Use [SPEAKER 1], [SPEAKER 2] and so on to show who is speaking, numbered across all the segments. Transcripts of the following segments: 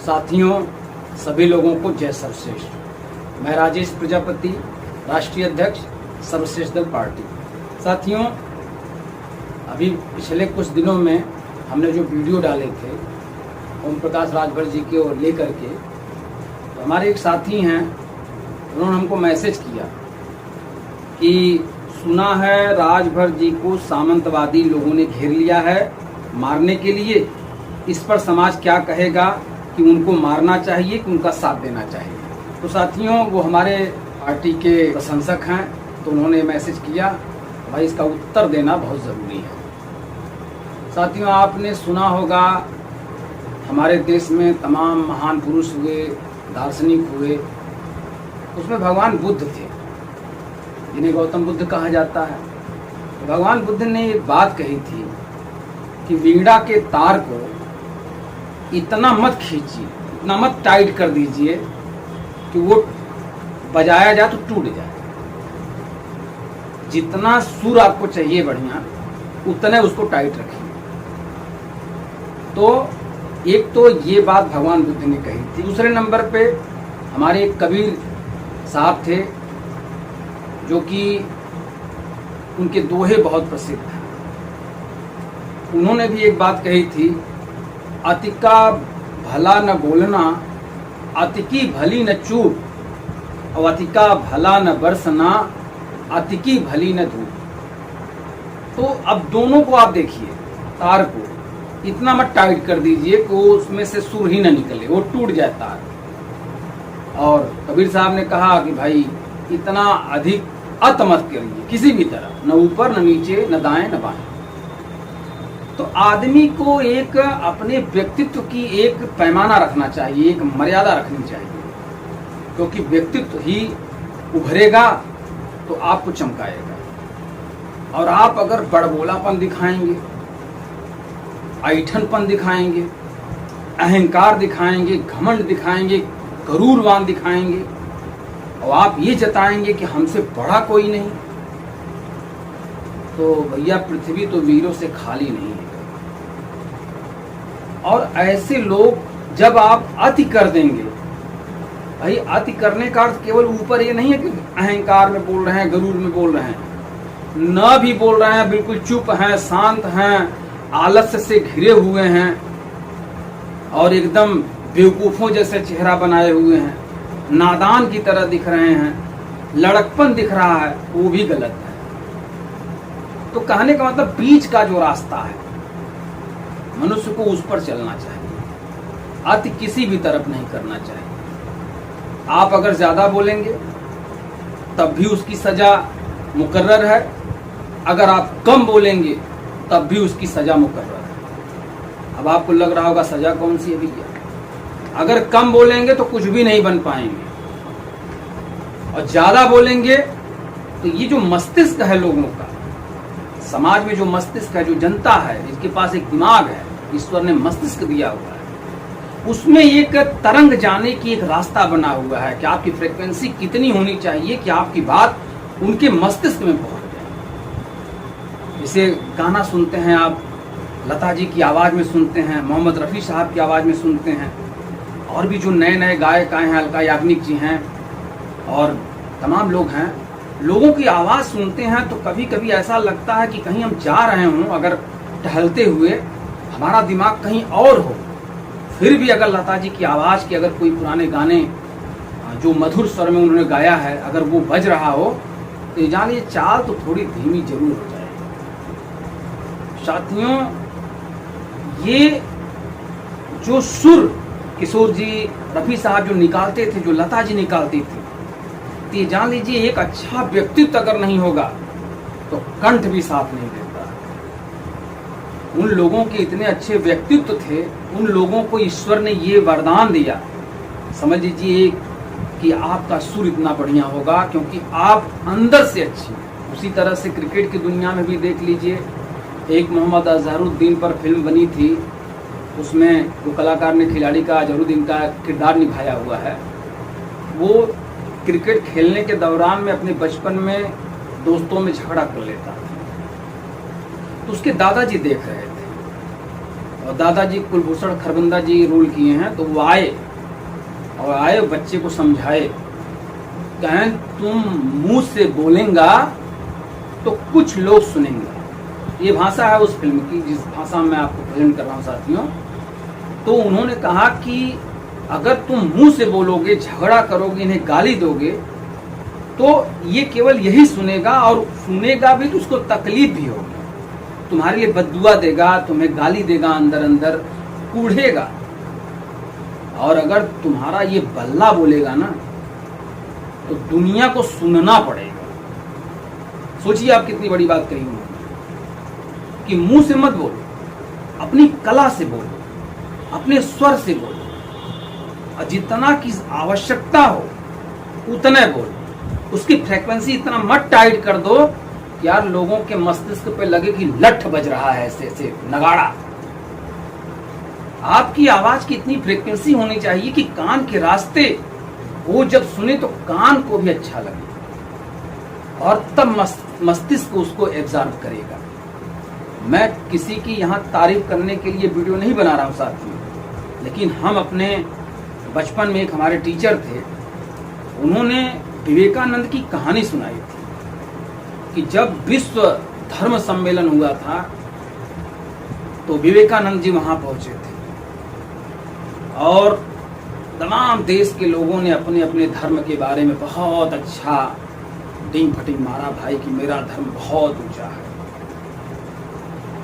[SPEAKER 1] साथियों, सभी लोगों को जय सर्वश्रेष्ठ। मैं राजेश प्रजापति, राष्ट्रीय अध्यक्ष सर्वश्रेष्ठ दल पार्टी। साथियों, अभी पिछले कुछ दिनों में हमने जो वीडियो डाले थे ओम प्रकाश राजभर जी के और लेकर के, तो हमारे एक साथी हैं, उन्होंने हमको मैसेज किया कि सुना है राजभर जी को सामंतवादी लोगों ने घेर लिया है मारने के लिए, इस पर समाज क्या कहेगा कि उनको मारना चाहिए कि उनका साथ देना चाहिए। तो साथियों, वो हमारे पार्टी के प्रशंसक हैं, तो उन्होंने मैसेज किया, भाई इसका उत्तर देना बहुत ज़रूरी है। साथियों, आपने सुना होगा हमारे देश में तमाम महान पुरुष हुए, दार्शनिक हुए, उसमें भगवान बुद्ध थे जिन्हें गौतम बुद्ध कहा जाता है। तो भगवान बुद्ध ने एक बात कही थी कि वीणा के तार को इतना मत खींचिए, इतना मत टाइट कर दीजिए कि वो बजाया जाए तो टूट जाए। जितना सुर आपको चाहिए बढ़िया, उतने उसको टाइट रखिए। तो एक तो ये बात भगवान बुद्ध ने कही थी। दूसरे नंबर पे हमारे एक कबीर साहब थे, जो कि उनके दोहे बहुत प्रसिद्ध हैं। उन्होंने भी एक बात कही थी, अति का भला न बोलना, अति की भली न चूप, और अति का भला न बरसना, अति की भली न धूप। तो अब दोनों को आप देखिए, तार को इतना मत टाइट कर दीजिए कि उसमें से सुर ही न निकले, वो टूट जाए तार। और कबीर साहब ने कहा कि भाई इतना अधिक अत मत करिए किसी भी तरह, न ऊपर न नीचे, न दाएं न बाएं। तो आदमी को एक अपने व्यक्तित्व की एक पैमाना रखना चाहिए, एक मर्यादा रखनी चाहिए, क्योंकि व्यक्तित्व ही उभरेगा तो आपको चमकाएगा। और आप अगर बड़बोलापन दिखाएंगे, ऐठनपन दिखाएंगे, अहंकार दिखाएंगे, घमंड दिखाएंगे, गरूरवान दिखाएंगे, और आप ये जताएंगे कि हमसे बड़ा कोई नहीं, तो भैया पृथ्वी तो वीरों से खाली नहीं है। और ऐसे लोग जब आप अति कर देंगे, भाई अति करने का अर्थ केवल ऊपर ये नहीं है कि अहंकार में बोल रहे हैं, गरूर में बोल रहे हैं, न भी बोल रहे हैं, बिल्कुल चुप हैं, शांत हैं, आलस्य से घिरे हुए हैं और एकदम बेवकूफों जैसे चेहरा बनाए हुए हैं, नादान की तरह दिख रहे हैं, लड़कपन दिख रहा है, वो भी गलत है। तो कहने का मतलब बीच का जो रास्ता है, मनुष्य को उस पर चलना चाहिए, अति किसी भी तरफ नहीं करना चाहिए। आप अगर ज्यादा बोलेंगे तब भी उसकी सजा मुकर्रर है, अगर आप कम बोलेंगे तब भी उसकी सजा मुकर्रर है। अब आपको लग रहा होगा सजा कौन सी है भैया? अगर कम बोलेंगे तो कुछ भी नहीं बन पाएंगे, और ज्यादा बोलेंगे तो ये जो मस्तिष्क है लोगों का, समाज में जो मस्तिष्क है, जो जनता है, जिसके पास एक दिमाग है, ईश्वर ने मस्तिष्क दिया हुआ है, उसमें एक तरंग जाने की एक रास्ता बना हुआ है कि आपकी फ्रीक्वेंसी कितनी होनी चाहिए कि आपकी बात उनके मस्तिष्क में पहुंच जाए। जैसे गाना सुनते हैं आप, लता जी की आवाज में सुनते हैं, मोहम्मद रफ़ी साहब की आवाज में सुनते हैं, और भी जो नए नए गायक आए हैं, अलका याग्निक जी हैं और तमाम लोग हैं, लोगों की आवाज़ सुनते हैं तो कभी कभी ऐसा लगता है कि कहीं हम जा रहे हों, अगर टहलते हुए हमारा दिमाग कहीं और हो, फिर भी अगर लता जी की आवाज़ के अगर कोई पुराने गाने जो मधुर स्वर में उन्होंने गाया है, अगर वो बज रहा हो, तो जानिए चाल तो थोड़ी धीमी जरूर हो जाएगी। साथियों, ये जो सुर किशोर जी, रफ़ी साहब जो निकालते थे, जो लता जी निकालती थी, तो ये जान लीजिए एक अच्छा व्यक्तित्व अगर नहीं होगा तो कंठ भी साथ नहीं देता। उन लोगों के इतने अच्छे व्यक्तित्व थे, उन लोगों को ईश्वर ने ये वरदान दिया, समझ लीजिए कि आपका सुर इतना बढ़िया होगा क्योंकि आप अंदर से अच्छी हैं। उसी तरह से क्रिकेट की दुनिया में भी देख लीजिए, एक मोहम्मद अजहरुद्दीन पर फिल्म बनी थी, उसमें वो कलाकार ने खिलाड़ी का, अजहरुद्दीन का किरदार निभाया हुआ है। वो क्रिकेट खेलने के दौरान में अपने बचपन में दोस्तों में झगड़ा कर लेता था, तो उसके दादाजी देख रहे थे और दादाजी कुलभूषण खरबंदा जी रोल किए हैं, तो वो आए बच्चे को समझाए, कहें तुम मुंह से बोलेंगा तो कुछ लोग सुनेंगे। ये भाषा है उस फिल्म की जिस भाषा में मैं आपको प्रेजेंट कर रहा हूँ साथियों। तो उन्होंने कहा कि अगर तुम मुंह से बोलोगे, झगड़ा करोगे, इन्हें गाली दोगे, तो ये केवल यही सुनेगा, और सुनेगा भी तो उसको तकलीफ भी होगी, तुम्हारे लिए बद्दुआ देगा, तुम्हें गाली देगा, अंदर अंदर कूढ़ेगा। और अगर तुम्हारा ये बल्ला बोलेगा ना, तो दुनिया को सुनना पड़ेगा। सोचिए आप कितनी बड़ी बात कही उन्होंने, कि मुंह से मत बोलो, अपनी कला से बोलो, अपने स्वर से बोलो, और जितना की आवश्यकता हो उतने बोलो। उसकी फ्रीक्वेंसी इतना मत टाइट कर दो कि यार लोगों के मस्तिष्क पे लगे कि लठ बज रहा है, ऐसे ऐसे नगाड़ा। आपकी आवाज की इतनी फ्रीक्वेंसी होनी चाहिए कि कान के रास्ते वो जब सुने तो कान को भी अच्छा लगे, और तब मस्तिष्क उसको एब्जॉर्ब करेगा। मैं किसी की यहाँ तारीफ करने के लिए वीडियो नहीं बना रहा हूँ साथियों, लेकिन हम अपने बचपन में एक हमारे टीचर थे, उन्होंने विवेकानंद की कहानी सुनाई थी कि जब विश्व धर्म सम्मेलन हुआ था तो विवेकानंद जी वहां पहुंचे थे, और तमाम देश के लोगों ने अपने अपने धर्म के बारे में बहुत अच्छा डींग फटिंग मारा, भाई कि मेरा धर्म बहुत ऊंचा है।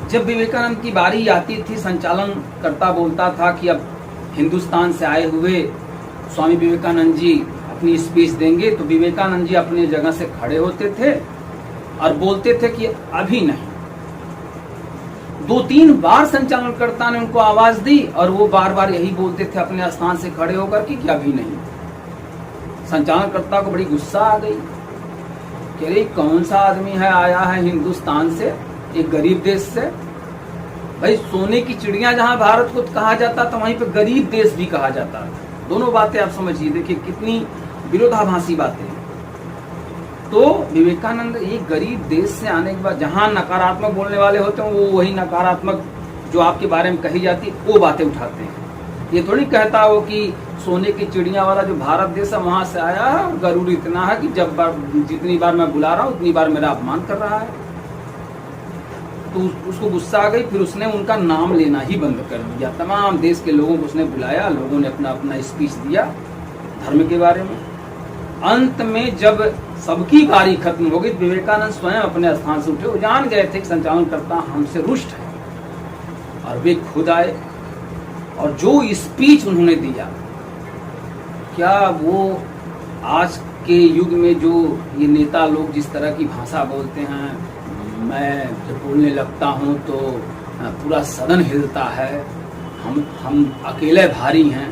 [SPEAKER 1] जब विवेकानंद की बारी आती थी, संचालन करता बोलता था कि अब हिंदुस्तान से आए हुए स्वामी विवेकानंद जी अपनी स्पीच देंगे, तो विवेकानंद जी अपनी जगह से खड़े होते थे और बोलते थे कि अभी नहीं। 2-3 बार संचालनकर्ता ने उनको आवाज दी, और वो बार बार यही बोलते थे अपने स्थान से खड़े होकर कि अभी नहीं। संचालनकर्ता को बड़ी गुस्सा आ गई कि अरे कौन सा आदमी है आया है हिंदुस्तान से, एक गरीब देश से। भाई सोने की चिड़िया जहां भारत को कहा जाता था, वहीं पे गरीब देश भी कहा जाता था। दोनों बातें आप समझिए, देखिए कितनी विरोधाभासी बातें हैं। तो विवेकानंद एक गरीब देश से आने के बाद जहां नकारात्मक बोलने वाले होते हैं, वो वही नकारात्मक जो आपके बारे में कही जाती है वो बातें उठाते हैं। ये थोड़ी कहता हो कि सोने की चिड़िया वाला जो भारत देश है वहां से आया है, और गरूर इतना है कि जितनी बार मैं बुला रहा हूँ उतनी बार मेरा अपमान कर रहा है। तो उसको गुस्सा आ गई, फिर उसने उनका नाम लेना ही बंद कर दिया। तमाम देश के लोगों को उसने बुलाया, लोगों ने अपना अपना स्पीच दिया धर्म के बारे में। अंत में जब सबकी बारी खत्म हो गई, विवेकानंद स्वयं अपने स्थान से उठे। वो जान गए थे कि संचालनकर्ता हमसे रुष्ट है, और वे खुद आए, और जो स्पीच उन्होंने दिया, क्या वो आज के युग में जो ये नेता लोग जिस तरह की भाषा बोलते हैं, मैं जब बोलने लगता हूँ तो पूरा सदन हिलता है, हम अकेले भारी हैं,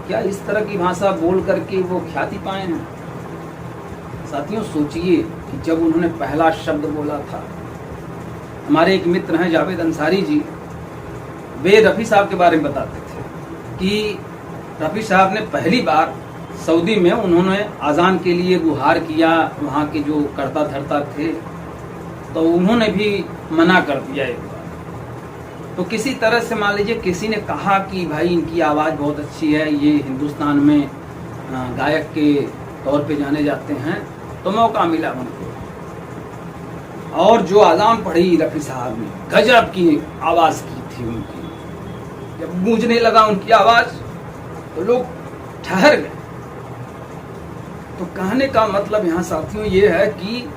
[SPEAKER 1] क्या इस तरह की भाषा बोल करके वो ख्याति पाए हैं? साथियों सोचिए कि जब उन्होंने पहला शब्द बोला था, हमारे एक मित्र हैं जावेद अंसारी जी, वे रफ़ी साहब के बारे में बताते थे कि रफ़ी साहब ने पहली बार सऊदी में उन्होंने अजान के लिए गुहार किया, वहाँ के जो करता धरता थे, तो उन्होंने भी मना कर दिया एक बार। तो किसी तरह से मान लीजिए किसी ने कहा कि भाई इनकी आवाज़ बहुत अच्छी है, ये हिंदुस्तान में गायक के तौर पे जाने जाते हैं, तो मौका मिला उनको। और जो अजान पढ़ी रफ़ी साहब ने, गजब की आवाज़ की थी उनकी। जब गूंजने लगा उनकी आवाज़ तो लोग ठहर गए। तो कहने का मतलब यहाँ साथियों ये है कि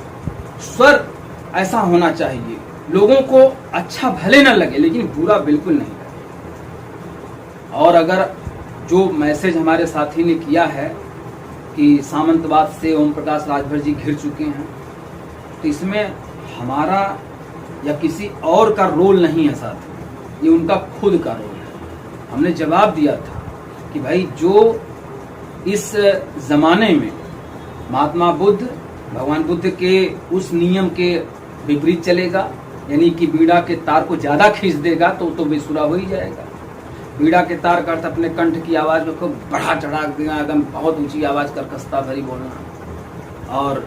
[SPEAKER 1] स्वर ऐसा होना चाहिए, लोगों को अच्छा भले न लगे लेकिन बुरा बिल्कुल नहीं लगे। और अगर जो मैसेज हमारे साथी ने किया है कि सामंतवाद से ओम प्रकाश राजभर जी घिर चुके हैं, तो इसमें हमारा या किसी और का रोल नहीं है साथी, ये उनका खुद का रोल है। हमने जवाब दिया था कि भाई जो इस जमाने में महात्मा बुद्ध, भगवान बुद्ध के उस नियम के विपरीत चलेगा, यानी कि बीड़ा के तार को ज्यादा खींच देगा तो बेसुरा हो ही जाएगा। बीड़ा के तार का अर्थ अपने कंठ की आवाज में खूब बढ़ा चढ़ा देना, एकदम बहुत ऊंची आवाज कर्कशता भरी बोलना। और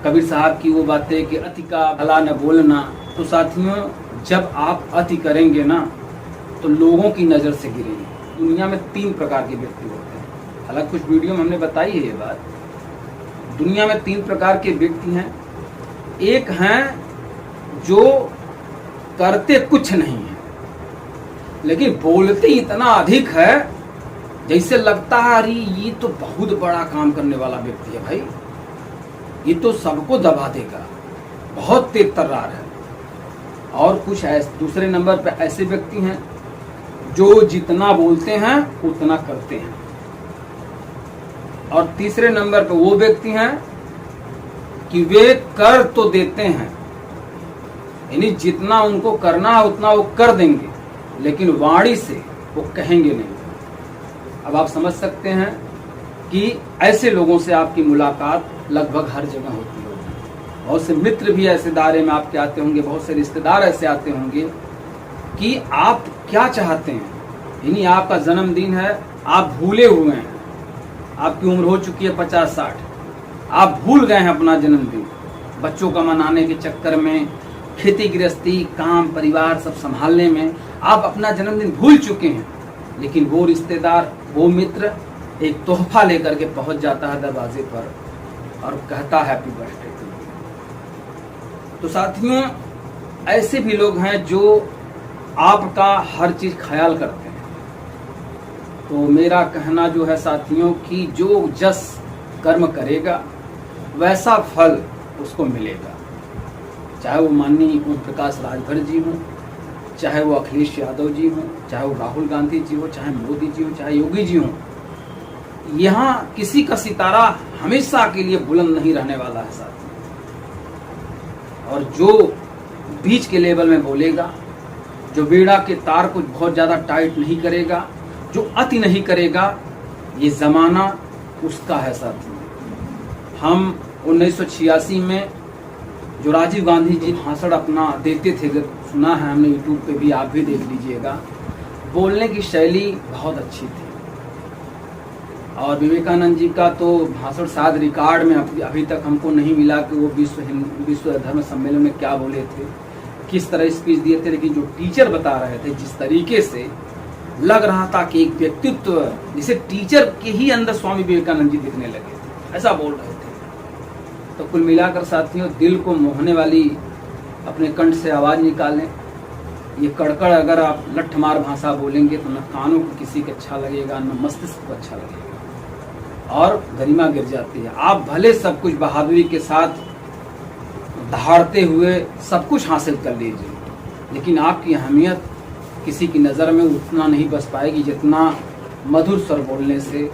[SPEAKER 1] कबीर साहब की वो बातें कि अति का भला न बोलना। तो साथियों जब आप अति करेंगे ना, तो लोगों की नज़र से गिरेंगे। दुनिया में 3 प्रकार के व्यक्ति होते हैं। हालांकि कुछ वीडियो में हमने बताई है ये बात। दुनिया में 3 प्रकार के व्यक्ति हैं। एक हैं जो करते कुछ नहीं है, लेकिन बोलते इतना अधिक है जैसे लगता है अरे ये तो बहुत बड़ा काम करने वाला व्यक्ति है भाई, ये तो सबको दबा देगा, बहुत तेज तर्रार है। और कुछ ऐसे दूसरे नंबर पे ऐसे व्यक्ति हैं जो जितना बोलते हैं उतना करते हैं। और तीसरे नंबर पे वो व्यक्ति हैं कि वे कर तो देते हैं, यानी जितना उनको करना है उतना वो कर देंगे, लेकिन वाणी से वो कहेंगे नहीं। अब आप समझ सकते हैं कि ऐसे लोगों से आपकी मुलाकात लगभग हर जगह होती होगी। बहुत से मित्र भी ऐसे दायरे में आपके आते होंगे, बहुत से रिश्तेदार ऐसे आते होंगे कि आप क्या चाहते हैं, यानी आपका जन्मदिन है, आप भूले हुए हैं, आपकी उम्र हो चुकी है 50-60, आप भूल गए हैं अपना जन्मदिन, बच्चों का मनाने के चक्कर में, खेती गृहस्थी, काम, परिवार सब संभालने में आप अपना जन्मदिन भूल चुके हैं। लेकिन वो रिश्तेदार, वो मित्र एक तोहफा लेकर के पहुंच जाता है दरवाजे पर और कहता है हैप्पी बर्थडे टू यू। तो साथियों, ऐसे भी लोग हैं जो आपका हर चीज ख्याल करते हैं। तो मेरा कहना जो है साथियों कि जो जस कर्म करेगा वैसा फल उसको मिलेगा। चाहे वो माननीय ओम प्रकाश राजभर जी हों, चाहे वो अखिलेश यादव जी हों, चाहे वो राहुल गांधी जी हो, चाहे मोदी जी हो, चाहे योगी जी हों, यहाँ किसी का सितारा हमेशा के लिए बुलंद नहीं रहने वाला है साथियों। और जो बीच के लेवल में बोलेगा, जो बेड़ा के तार को बहुत ज्यादा टाइट नहीं करेगा, जो अति नहीं करेगा, ये जमाना उसका है साथियों। हम 1986 में जो राजीव गांधी जी भाषण अपना देते थे, सुना है हमने यूट्यूब पे भी, आप भी देख लीजिएगा, बोलने की शैली बहुत अच्छी थी। और विवेकानंद जी का तो भाषण शायद रिकॉर्ड में अभी तक हमको नहीं मिला कि वो विश्व धर्म सम्मेलन में क्या बोले थे, किस तरह स्पीच दिए थे, लेकिन जो टीचर बता रहे थे जिस तरीके से लग रहा था कि एक व्यक्तित्व जिसे टीचर के ही अंदर स्वामी विवेकानंद जी दिखने लगे थे, ऐसा बोल रहे थे। तो कुल मिलाकर साथियों, दिल को मोहने वाली अपने कंठ से आवाज निकालें। ये कड़कड़ अगर आप लठमार भाषा बोलेंगे तो न कानों को किसी को अच्छा लगेगा, न मस्तिष्क को अच्छा लगेगा और गरिमा गिर जाती है। आप भले सब कुछ बहादुरी के साथ दहाड़ते हुए सब कुछ हासिल कर लीजिए, लेकिन आपकी अहमियत किसी की नज़र में उतना नहीं बस पाएगी जितना मधुर स्वर बोलने से,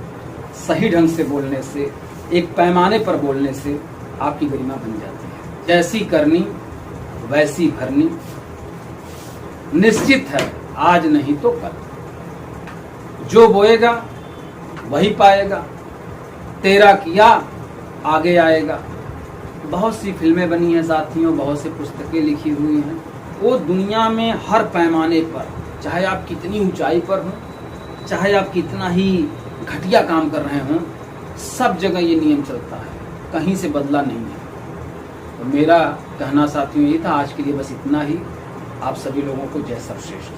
[SPEAKER 1] सही ढंग से बोलने से, एक पैमाने पर बोलने से आपकी गरिमा बन जाती है। जैसी करनी वैसी भरनी, निश्चित है आज नहीं तो कल, जो बोएगा वही पाएगा, तेरा किया आगे आएगा। बहुत सी फिल्में बनी हैं साथियों, बहुत सी पुस्तकें लिखी हुई हैं। वो दुनिया में हर पैमाने पर, चाहे आप कितनी ऊंचाई पर हों, चाहे आप कितना ही घटिया काम कर रहे हों, सब जगह ये नियम चलता है, कहीं से बदला नहीं है। तो मेरा कहना साथियों ये था। आज के लिए बस इतना ही। आप सभी लोगों को जय सर्वश्रेष्ठ।